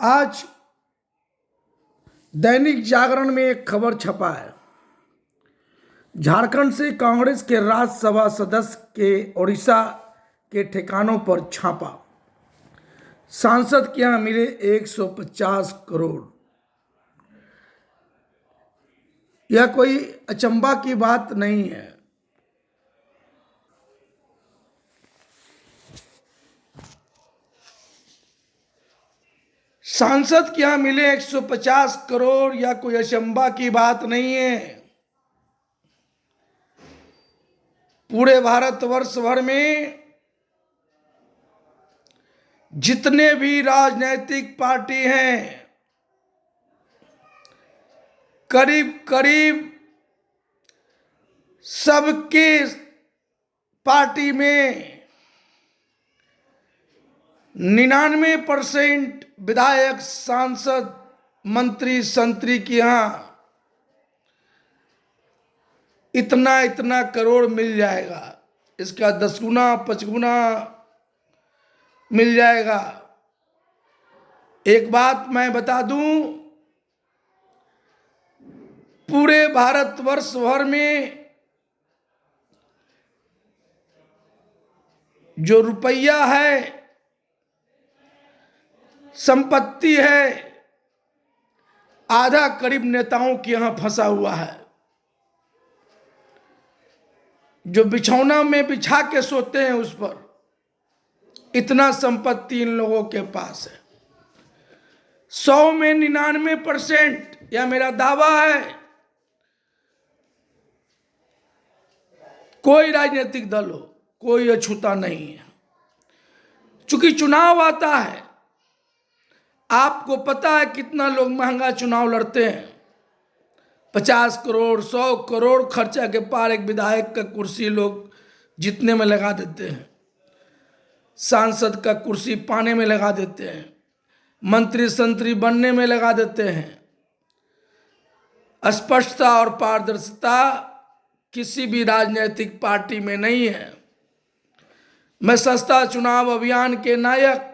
आज दैनिक जागरण में एक खबर छपा है। झारखंड से कांग्रेस के राज्यसभा सदस्य के ओडिशा के ठिकानों पर छापा। सांसद के यहां मिले 150 करोड़। यह कोई अचंभा की बात नहीं है। सांसद के यहां मिले 150 करोड़ या कोई अचंभा की बात नहीं है। पूरे भारतवर्ष भर में जितने भी राजनीतिक पार्टी हैं, करीब करीब सबके पार्टी में 99% विधायक, सांसद, मंत्री, संतरी के यहां इतना इतना करोड़ मिल जाएगा। इसका 10 गुना 5 गुना मिल जाएगा। एक बात मैं बता दूं, पूरे भारतवर्ष भर में जो रुपया है, संपत्ति है, आधा करीब नेताओं के यहां फंसा हुआ है। जो बिछौना में बिछा के सोते हैं उस पर इतना संपत्ति इन लोगों के पास है। 100 में 99%, यह मेरा दावा है, कोई राजनीतिक दल हो, कोई अछूता नहीं है। चूंकि चुनाव आता है, आपको पता है कितना लोग महंगा चुनाव लड़ते हैं। 50 करोड़ 100 करोड़ खर्चा के पार एक विधायक का कुर्सी लोग जीतने में लगा देते हैं, सांसद का कुर्सी पाने में लगा देते हैं, मंत्री संतरी बनने में लगा देते हैं। स्पष्टता और पारदर्शिता किसी भी राजनीतिक पार्टी में नहीं है। मैं सस्ता चुनाव अभियान के नायक,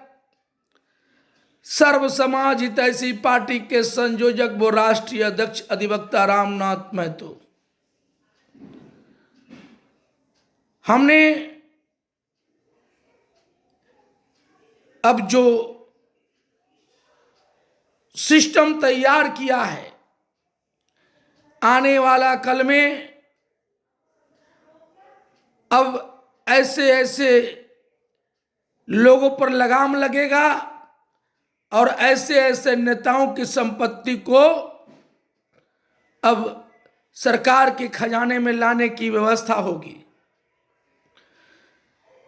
सर्व समाज हितैषी पार्टी के संयोजक व राष्ट्रीय अध्यक्ष अधिवक्ता रामनाथ महतो, हमने अब जो सिस्टम तैयार किया है, आने वाला कल में अब ऐसे ऐसे लोगों पर लगाम लगेगा और ऐसे ऐसे नेताओं की संपत्ति को अब सरकार के खजाने में लाने की व्यवस्था होगी।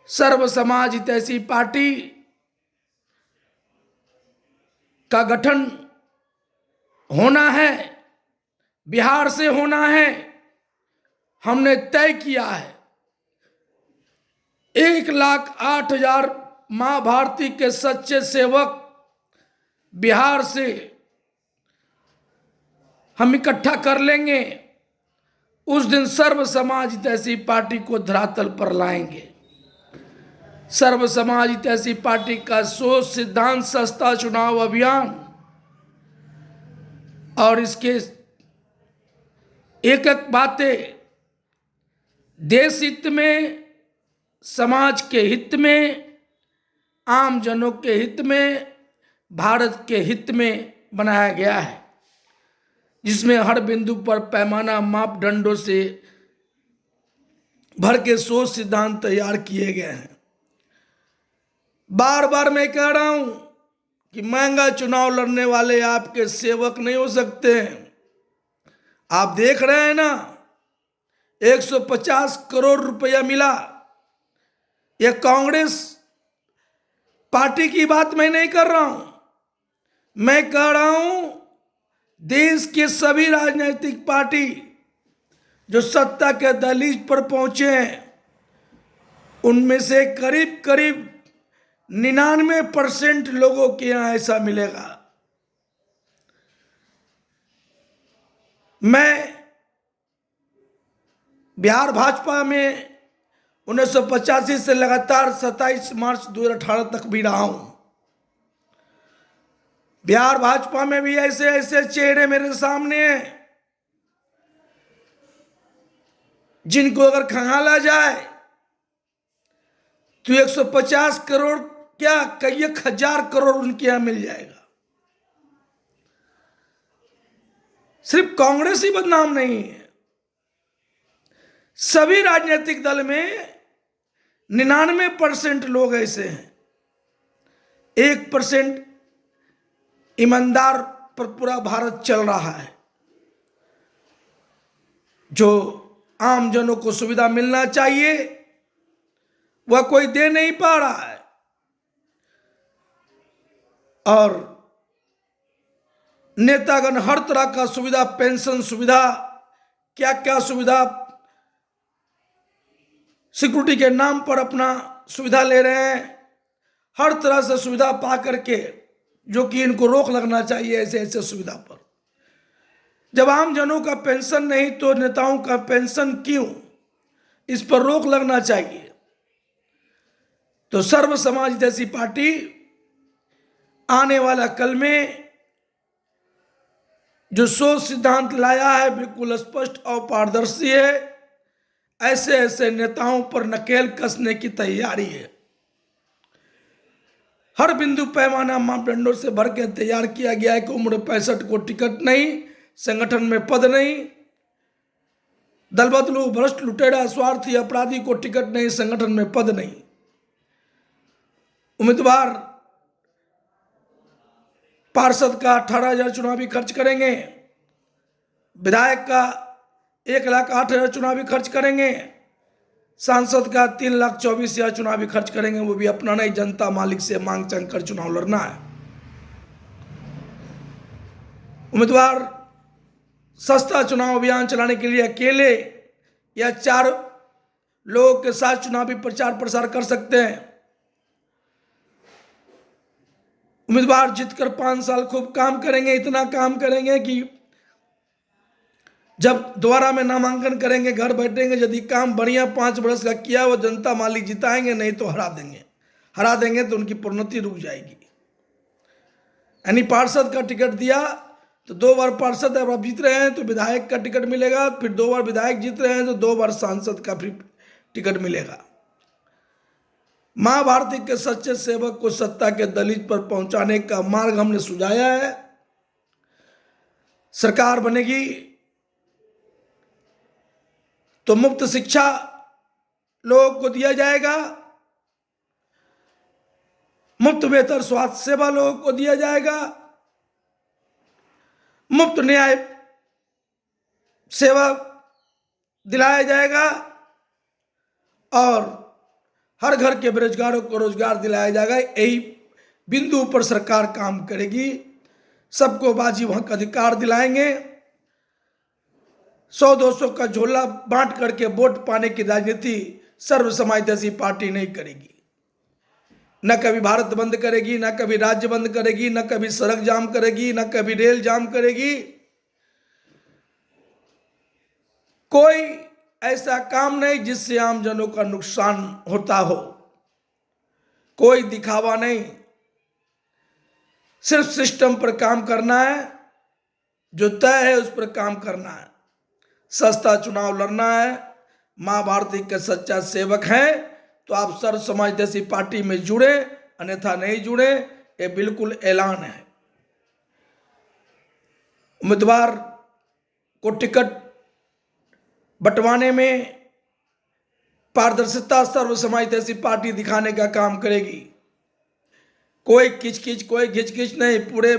सर्व समाज हितैषी पार्टी का गठन होना है, बिहार से होना है। हमने तय किया है 1,08,000 मां भारती के सच्चे सेवक बिहार से हम इकट्ठा कर लेंगे। उस दिन सर्व समाज हितैषी पार्टी को धरातल पर लाएंगे। सर्व समाज हितैषी पार्टी का सोच, सिद्धांत, सस्ता चुनाव अभियान और इसके एक एक बातें देश हित में, समाज के हित में, आम जनों के हित में, भारत के हित में बनाया गया है, जिसमें हर बिंदु पर पैमाना मापदंडों से भर के सोच सिद्धांत तैयार किए गए हैं। बार बार मैं कह रहा हूं कि महंगा चुनाव लड़ने वाले आपके सेवक नहीं हो सकते हैं। आप देख रहे हैं ना, 150 करोड़ रुपया मिला। यह कांग्रेस पार्टी की बात मैं नहीं कर रहा हूं, मैं कह रहा हूं देश के सभी राजनीतिक पार्टी जो सत्ता के दहलीज पर पहुंचे हैं, उनमें से करीब करीब 99% लोगों के यहां ऐसा मिलेगा। मैं बिहार भाजपा में 1985 से लगातार 27 मार्च 2018 तक भी रहा हूं। बिहार भाजपा में भी ऐसे ऐसे चेहरे मेरे सामने हैं जिनको अगर खंगाला जाए तो 150 करोड़ क्या कई 1,000 करोड़ उनके यहां मिल जाएगा। सिर्फ कांग्रेस ही बदनाम नहीं है, सभी राजनीतिक दल में 99% लोग ऐसे हैं, 1% ईमानदार पर पूरा भारत चल रहा है। जो आम जनों को सुविधा मिलना चाहिए वह कोई दे नहीं पा रहा है, और नेतागण हर तरह का सुविधा, पेंशन सुविधा, क्या क्या सुविधा, सिक्योरिटी के नाम पर अपना सुविधा ले रहे हैं, हर तरह से सुविधा पा करके, जो कि इनको रोक लगना चाहिए ऐसे ऐसे सुविधा पर। जब आम जनों का पेंशन नहीं तो नेताओं का पेंशन क्यों, इस पर रोक लगना चाहिए। तो सर्व समाज जैसी पार्टी आने वाला कल में जो सोच सिद्धांत लाया है बिल्कुल स्पष्ट और पारदर्शी है। ऐसे ऐसे नेताओं पर नकेल कसने की तैयारी है। हर बिंदु पैमाना मापदंडों से भर के तैयार किया गया है कि उम्र 65 को टिकट नहीं, संगठन में पद नहीं, दल बदलू, भ्रष्ट, लुटेरा, स्वार्थी, अपराधी को टिकट नहीं, संगठन में पद नहीं। उम्मीदवार पार्षद का 18,000 चुनावी खर्च करेंगे, विधायक का 1,08,000 चुनावी खर्च करेंगे, सांसद का 3,24,000 चुनावी खर्च करेंगे। वो भी अपना नहीं, जनता मालिक से मांग चंग कर चुनाव लड़ना है। उम्मीदवार सस्ता चुनाव अभियान चलाने के लिए अकेले या 4 लोगों के साथ चुनावी प्रचार प्रसार कर सकते हैं। उम्मीदवार जीतकर 5 साल खूब काम करेंगे, इतना काम करेंगे कि जब दोबारा में नामांकन करेंगे घर बैठेंगे, यदि काम बढ़िया 5 वर्ष का किया वो जनता मालिक जिताएंगे, नहीं तो हरा देंगे तो उनकी प्रोन्नति रुक जाएगी। यानी पार्षद का टिकट दिया तो 2 बार पार्षद अब जीत रहे हैं तो विधायक का टिकट मिलेगा, फिर 2 बार विधायक जीत रहे हैं तो 2 बार सांसद का फिर टिकट मिलेगा। मां भारती के सच्चे सेवक को सत्ता के दलील पर पहुंचाने का मार्ग हमने सुझाया है। सरकार बनेगी तो मुफ्त शिक्षा लोगों को दिया जाएगा, मुफ्त बेहतर स्वास्थ्य सेवा लोगों को दिया जाएगा, मुफ्त न्याय सेवा दिलाया जाएगा, और हर घर के बेरोजगारों को रोजगार दिलाया जाएगा। यही बिंदु पर सरकार काम करेगी। सबको वाजिब हक अधिकार दिलाएंगे। 100-200 का झोला बांट करके वोट पाने की राजनीति सर्व समाज जैसी पार्टी नहीं करेगी। न कभी भारत बंद करेगी, न कभी राज्य बंद करेगी, न कभी सड़क जाम करेगी, न कभी रेल जाम करेगी। कोई ऐसा काम नहीं जिससे आम जनों का नुकसान होता हो। कोई दिखावा नहीं, सिर्फ सिस्टम पर काम करना है, जो तय है उस पर काम करना है। सस्ता चुनाव लड़ना है। मां भारती के सच्चा सेवक हैं तो आप सर्व समाज जैसी पार्टी में जुड़े, अन्यथा नहीं जुड़े। ये बिल्कुल ऐलान है। उम्मीदवार को टिकट बंटवाने में पारदर्शिता सर्व समाज जैसी पार्टी दिखाने का काम करेगी। कोई किचकिच, कोई घिचकिच नहीं। पूरे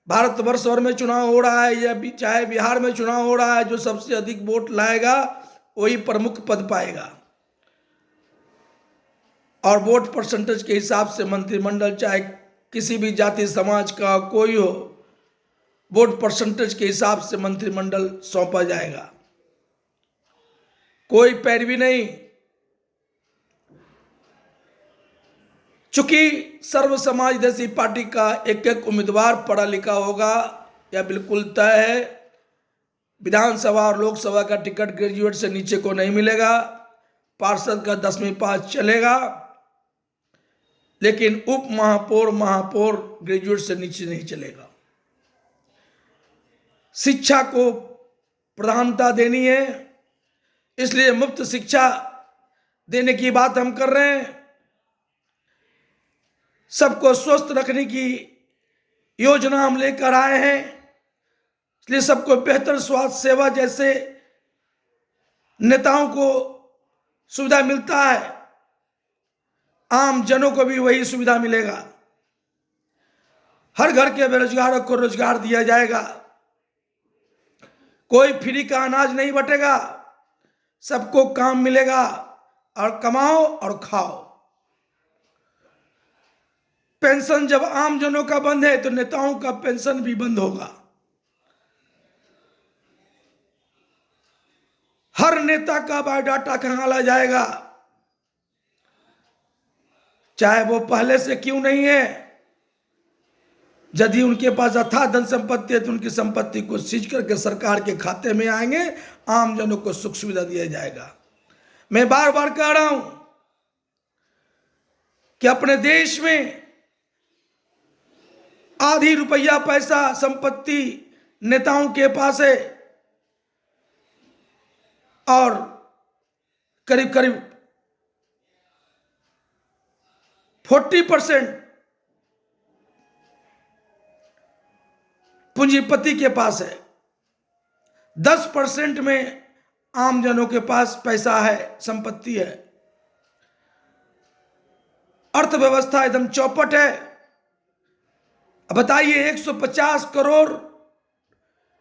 भारतवर्ष भर में चुनाव हो रहा है या चाहे बिहार में चुनाव हो रहा है, जो सबसे अधिक वोट लाएगा वही प्रमुख पद पाएगा। और वोट परसेंटेज के हिसाब से मंत्रिमंडल, चाहे किसी भी जाति समाज का कोई हो, वोट परसेंटेज के हिसाब से मंत्रिमंडल सौंपा जाएगा। कोई पैरवी नहीं। चूंकि सर्व समाज जैसी पार्टी का एक एक उम्मीदवार पढ़ा लिखा होगा, यह बिल्कुल तय है। विधानसभा और लोकसभा का टिकट ग्रेजुएट से नीचे को नहीं मिलेगा। पार्षद का 10वीं पास चलेगा, लेकिन उप महापौर महापौर ग्रेजुएट से नीचे नहीं चलेगा। शिक्षा को प्रधानता देनी है, इसलिए मुफ्त शिक्षा देने की बात हम कर रहे हैं। सबको स्वस्थ रखने की योजना हम लेकर आए हैं, इसलिए सबको बेहतर स्वास्थ्य सेवा जैसे नेताओं को सुविधा मिलता है, आम जनों को भी वही सुविधा मिलेगा। हर घर के बेरोजगारों को रोजगार दिया जाएगा, कोई फ्री का अनाज नहीं बटेगा, सबको काम मिलेगा और कमाओ और खाओ। पेंशन जब आम जनों का बंद है तो नेताओं का पेंशन भी बंद होगा। हर नेता का बायोडाटा खंगाला जाएगा, चाहे वो पहले से क्यों नहीं है। यदि उनके पास अथाह धन संपत्ति है तो उनकी संपत्ति को सीज करके सरकार के खाते में आएंगे, आम जनों को सुख सुविधा दिया जाएगा। मैं बार बार कह रहा हूं कि अपने देश में आधी रुपया पैसा संपत्ति नेताओं के पास है और करीब करीब 40% पूंजीपति के पास है, 10% में आम जनों के पास पैसा है, संपत्ति है। अर्थव्यवस्था एकदम चौपट है। अब बताइए 150 करोड़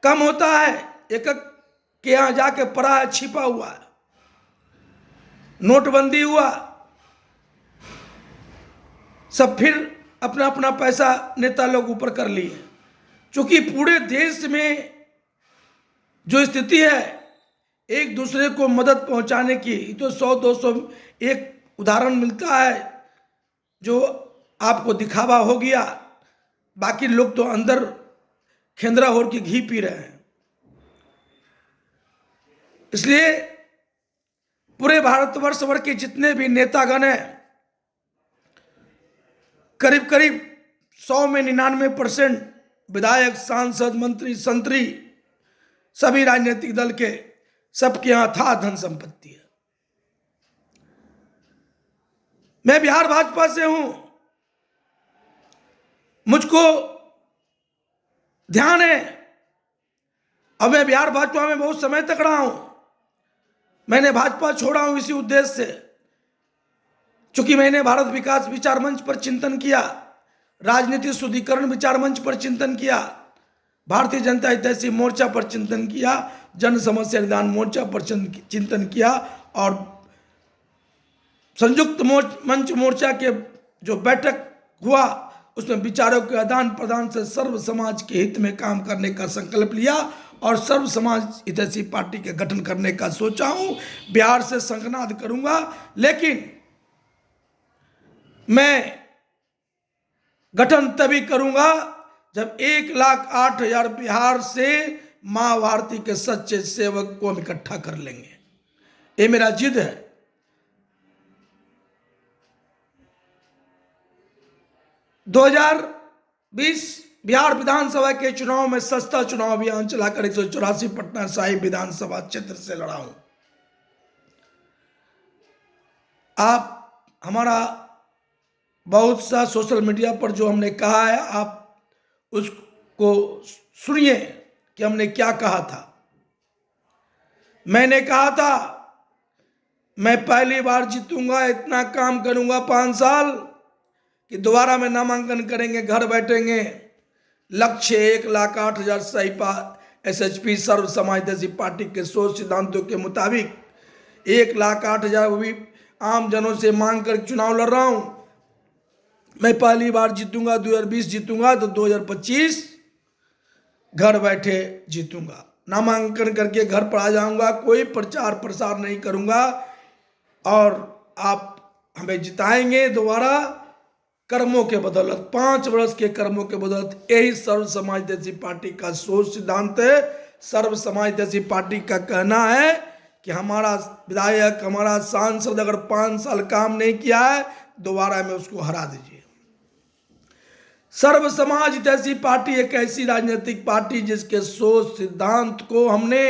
कम होता है, एक के यहां जाके पड़ा है, छिपा हुआ है। नोटबंदी हुआ, सब फिर अपना अपना पैसा नेता लोग ऊपर कर लिए। क्योंकि पूरे देश में जो स्थिति है एक दूसरे को मदद पहुंचाने की, तो 100-200 एक उदाहरण मिलता है जो आपको दिखावा हो गया, बाकी लोग तो अंदर खेंदरा होर की घी पी रहे हैं। इसलिए पूरे भारतवर्ष भर के जितने भी नेतागण हैं, करीब करीब 100 में 99% विधायक, सांसद, मंत्री, संतरी, सभी राजनीतिक दल के, सबके यहां अथाह धन संपत्ति है। मैं बिहार भाजपा से हूं, मुझको ध्यान है, अब मैं बिहार भाजपा में बहुत समय तक रहा हूं। मैंने भाजपा छोड़ा हूं इसी उद्देश्य से, चूंकि मैंने भारत विकास विचार मंच पर चिंतन किया, राजनीति शुद्धिकरण विचार मंच पर चिंतन किया, भारतीय जनता हितैषी मोर्चा पर चिंतन किया, जन समस्या निदान मोर्चा पर चिंतन किया, और संयुक्त मंच मोर्चा के जो बैठक हुआ उसमें विचारों के आदान प्रदान से सर्व समाज के हित में काम करने का संकल्प लिया और सर्व समाज हितैषी पार्टी के गठन करने का सोचा हूं। बिहार से संघनाद करूंगा, लेकिन मैं गठन तभी करूंगा जब 1,08,000 बिहार से मां भारती के सच्चे सेवक को हम इकट्ठा कर लेंगे। ये मेरा जिद है। 2020 बिहार विधानसभा के चुनाव में सस्ता चुनाव अभियान चलाकर 184 पटना साहिब विधानसभा क्षेत्र से लड़ा हूं। आप हमारा बहुत सा सोशल मीडिया पर जो हमने कहा है, आप उसको सुनिए कि हमने क्या कहा था। मैंने कहा था मैं पहली बार जीतूंगा, इतना काम करूंगा 5 साल कि दोबारा में नामांकन करेंगे, घर बैठेंगे। लक्ष्य 1,08,000 सहिपा SHP सर्व समाज हितैषी पार्टी के सोच सिद्धांतों के मुताबिक 1,08,000 वो भी आम जनों से मांग कर चुनाव लड़ रहा हूं। मैं पहली बार जीतूंगा, 2020 जीतूंगा तो 2025 घर बैठे जीतूंगा। नामांकन करके घर पर आ जाऊंगा, कोई प्रचार प्रसार नहीं करूंगा और आप हमें जिताएंगे दोबारा कर्मों के बदौलत, 5 वर्ष के कर्मों के बदौलत। यही सर्व समाज हितैषी पार्टी का सोच सिद्धांत है। सर्व समाज हितैषी पार्टी का कहना है कि हमारा विधायक, हमारा सांसद अगर 5 साल काम नहीं किया है दोबारा में उसको हरा दीजिए। सर्व समाज हितैषी पार्टी एक ऐसी राजनीतिक पार्टी जिसके सोच सिद्धांत को हमने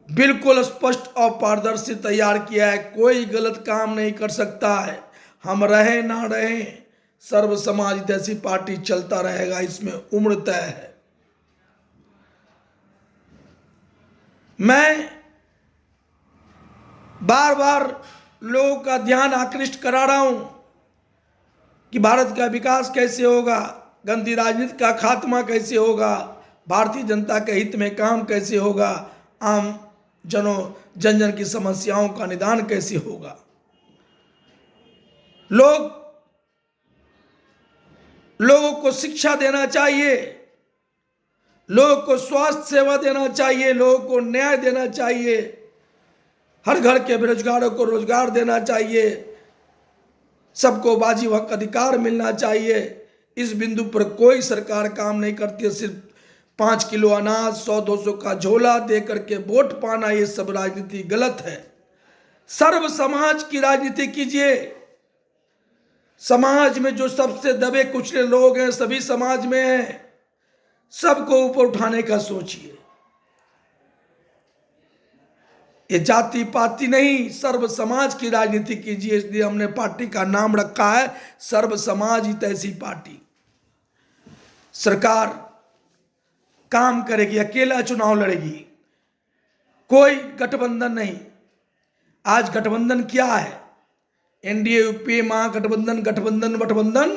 बिल्कुल स्पष्ट और पारदर्शी तैयार किया है। कोई गलत काम नहीं कर सकता है, हम रहे ना रहे, सर्व समाज हितैषी पार्टी चलता रहेगा, इसमें उम्र तय है। मैं बार बार लोगों का ध्यान आकृष्ट करा रहा हूं कि भारत का विकास कैसे होगा, गंदी राजनीति का खात्मा कैसे होगा, भारतीय जनता के हित में काम कैसे होगा, आम जन जन की समस्याओं का निदान कैसे होगा। लोगों को शिक्षा देना चाहिए, लोगों को स्वास्थ्य सेवा देना चाहिए, लोगों को न्याय देना चाहिए, हर घर के बेरोजगारों को रोजगार देना चाहिए, सबको वाजिब हक अधिकार मिलना चाहिए। इस बिंदु पर कोई सरकार काम नहीं करती है। सिर्फ 5 किलो अनाज 100-200 का झोला दे करके वोट पाना, ये सब राजनीति गलत है। सर्व समाज की राजनीति कीजिए। समाज में जो सबसे दबे कुचले लोग हैं, सभी समाज में हैं, सबको ऊपर उठाने का सोचिए। ये जाति पाति नहीं, सर्व समाज की राजनीति कीजिए। इसलिए हमने पार्टी का नाम रखा है सर्व समाज हितैषी पार्टी। सरकार काम करेगी, अकेला चुनाव लड़ेगी, कोई गठबंधन नहीं। आज गठबंधन क्या है? एनडीए, यूपीए, महागठबंधन, गठबंधन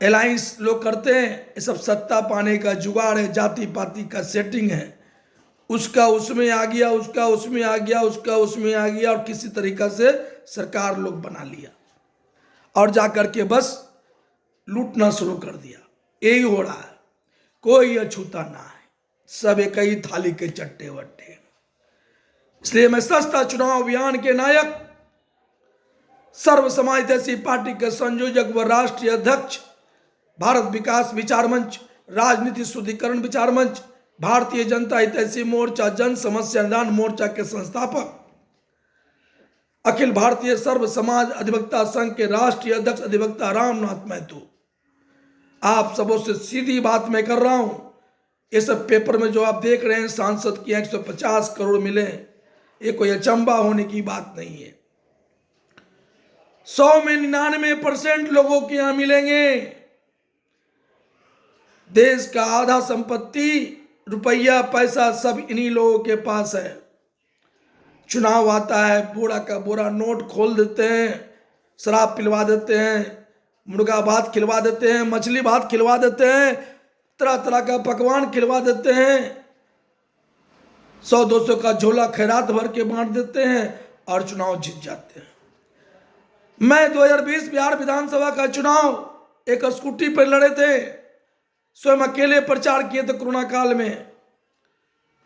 अलायंस लोग करते हैं। ये सब सत्ता पाने का जुगाड़ है, जाति पाति का सेटिंग है। उसका उसमें आ गया, उसका उसमें आ गया, उसका उसमें आ गया, और किसी तरीका से सरकार लोग बना लिया और जाकर के बस लूटना शुरू कर दिया। यही हो रहा है, कोई अछूता ना है, सब एक ही थाली के चट्टे वट्टे। इसलिए मैं सस्ता चुनाव अभियान के नायक, सर्व समाज हितैषी पार्टी के संयोजक व राष्ट्रीय अध्यक्ष, भारत विकास विचार मंच, राजनीति शुद्धिकरण विचार मंच, भारतीय जनता हितैषी मोर्चा, जन समस्या निदान मोर्चा के संस्थापक, अखिल भारतीय सर्व समाज अधिवक्ता संघ के राष्ट्रीय अध्यक्ष अधिवक्ता रामनाथ महतो, आप सबों से सीधी बात मैं कर रहा हूं। ये सब पेपर में जो आप देख रहे हैं, सांसद की 150 करोड़ मिले, ये कोई अचंबा होने की बात नहीं है। 100 में 99% लोगों के यहां मिलेंगे। देश का आधा संपत्ति, रुपया पैसा सब इन्हीं लोगों के पास है। चुनाव आता है, बोरा का बोरा नोट खोल देते हैं, शराब पिलवा देते हैं, मुर्गा भात खिलवा देते हैं, मछली भात खिलवा देते हैं, तरह तरह का पकवान खिलवा देते हैं, 100-200 का झोला खैरात भर के बांट देते हैं और चुनाव जीत जाते हैं। मैं 2020 बिहार विधानसभा का चुनाव एक स्कूटी पर लड़े थे, स्वयं अकेले प्रचार किए थे कोरोना काल में,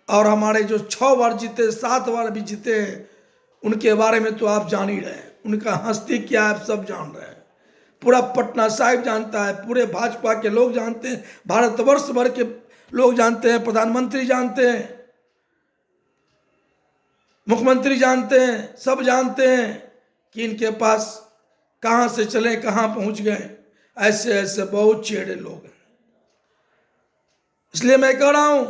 और हमारे जो 6 बार जीते, 7 बार भी जीते हैं, उनके बारे में तो आप जान ही रहे हैं। उनका हस्ती क्या है आप सब जान रहे हैं, पूरा पटना साहिब जानता है, पूरे भाजपा के लोग जानते हैं, भारतवर्ष भर के लोग जानते हैं, प्रधानमंत्री जानते हैं, मुख्यमंत्री जानते हैं, सब जानते हैं कि इनके पास कहां से चले कहां पहुंच गए। ऐसे ऐसे बहुत चेहरे लोग हैं। इसलिए मैं कह रहा हूं,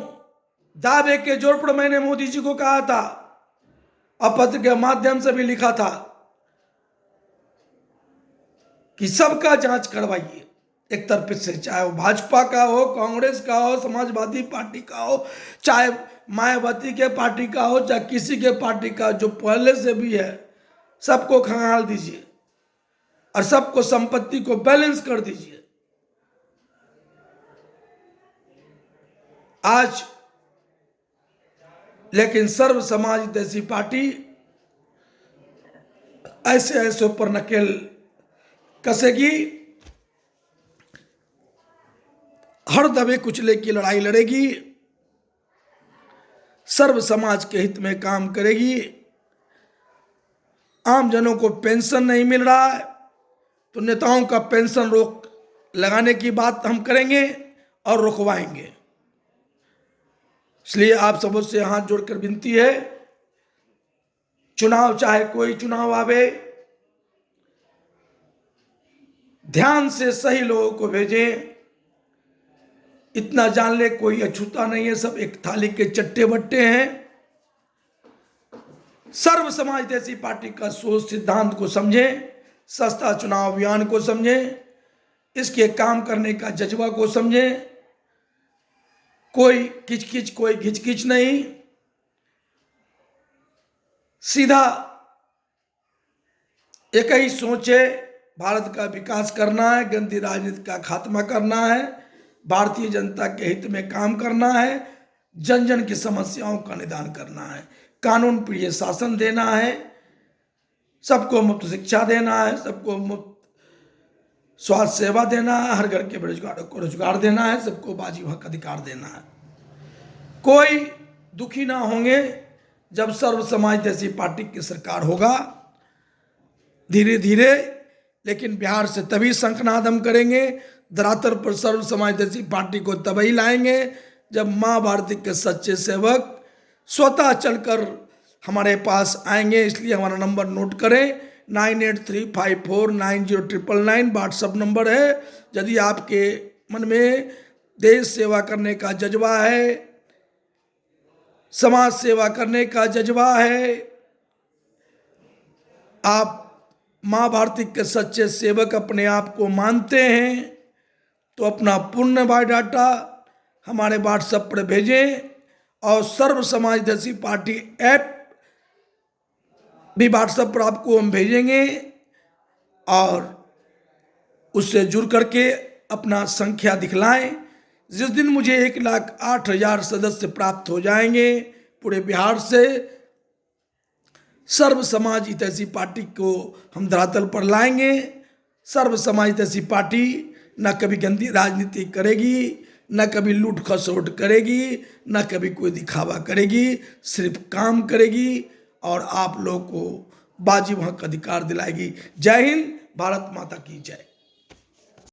दावे के जोर पर मैंने मोदी जी को कहा था और पत्र के माध्यम से भी लिखा था कि सबका जांच करवाइए एक तरफ से, चाहे वो भाजपा का हो, कांग्रेस का हो, समाजवादी पार्टी का हो, चाहे मायावती के पार्टी का हो, चाहे किसी के पार्टी का, जो पहले से भी है, सबको खंगाल दीजिए और सबको संपत्ति को बैलेंस कर दीजिए। आज लेकिन सर्व समाज हितैषी पार्टी ऐसे ऐसे ऊपर नकेल कसेगी, हर दबे कुचले की लड़ाई लड़ेगी, सर्व समाज के हित में काम करेगी। आम जनों को पेंशन नहीं मिल रहा है तो नेताओं का पेंशन रोक लगाने की बात हम करेंगे और रुकवाएंगे। इसलिए आप सबों से हाथ जोड़कर विनती है, चुनाव चाहे कोई चुनाव आवे, ध्यान से सही लोगों को भेजें। इतना जान ले कोई अछूता नहीं है, सब एक थाली के चट्टे बट्टे हैं। सर्व समाज देशी पार्टी का सोच सिद्धांत को समझें, सस्ता चुनाव अभियान को समझें, इसके काम करने का जज्बा को समझें। कोई किचकिच कोई घिचकिच नहीं, सीधा एक ही सोच है, भारत का विकास करना है, गंदी राजनीति का खात्मा करना है, भारतीय जनता के हित में काम करना है, जन जन की समस्याओं का निदान करना है, कानून प्रिय शासन देना है, सबको मुफ्त शिक्षा देना है, सबको मुफ्त स्वास्थ्य सेवा देना है, हर घर के बेरोजगारों को रोजगार देना है, सबको बाजी हक अधिकार देना है। कोई दुखी ना होंगे जब सर्व समाज देशी पार्टी की सरकार होगा। धीरे धीरे, लेकिन बिहार से तभी शंखनाद हम करेंगे, धरातल पर सर्व समाज देशी पार्टी को तभी लाएंगे जब माँ भारती के सच्चे सेवक स्वतः चलकर हमारे पास आएंगे। इसलिए हमारा नंबर नोट करें, 9835490999 व्हाट्सअप नंबर है। यदि आपके मन में देश सेवा करने का जज्बा है, समाज सेवा करने का जज्बा है, आप माँ भारती के सच्चे सेवक अपने आप को मानते हैं, तो अपना पूर्ण बायोडाटा हमारे व्हाट्सएप पर भेजें। और सर्व समाज देशी पार्टी ऐप भी व्हाट्सएप पर आपको हम भेजेंगे, और उससे जुड़ करके अपना संख्या दिखलाएं। जिस दिन मुझे 1,08,000 सदस्य प्राप्त हो जाएंगे पूरे बिहार से, सर्व समाज हितैषी पार्टी को हम धरातल पर लाएंगे। सर्व समाज हितैषी पार्टी न कभी गंदी राजनीति करेगी, न कभी लूट खसोट करेगी, न कभी कोई दिखावा करेगी, सिर्फ काम करेगी और आप लोगों को बाजी हक अधिकार दिलाएगी। जय हिंद, भारत माता की जय।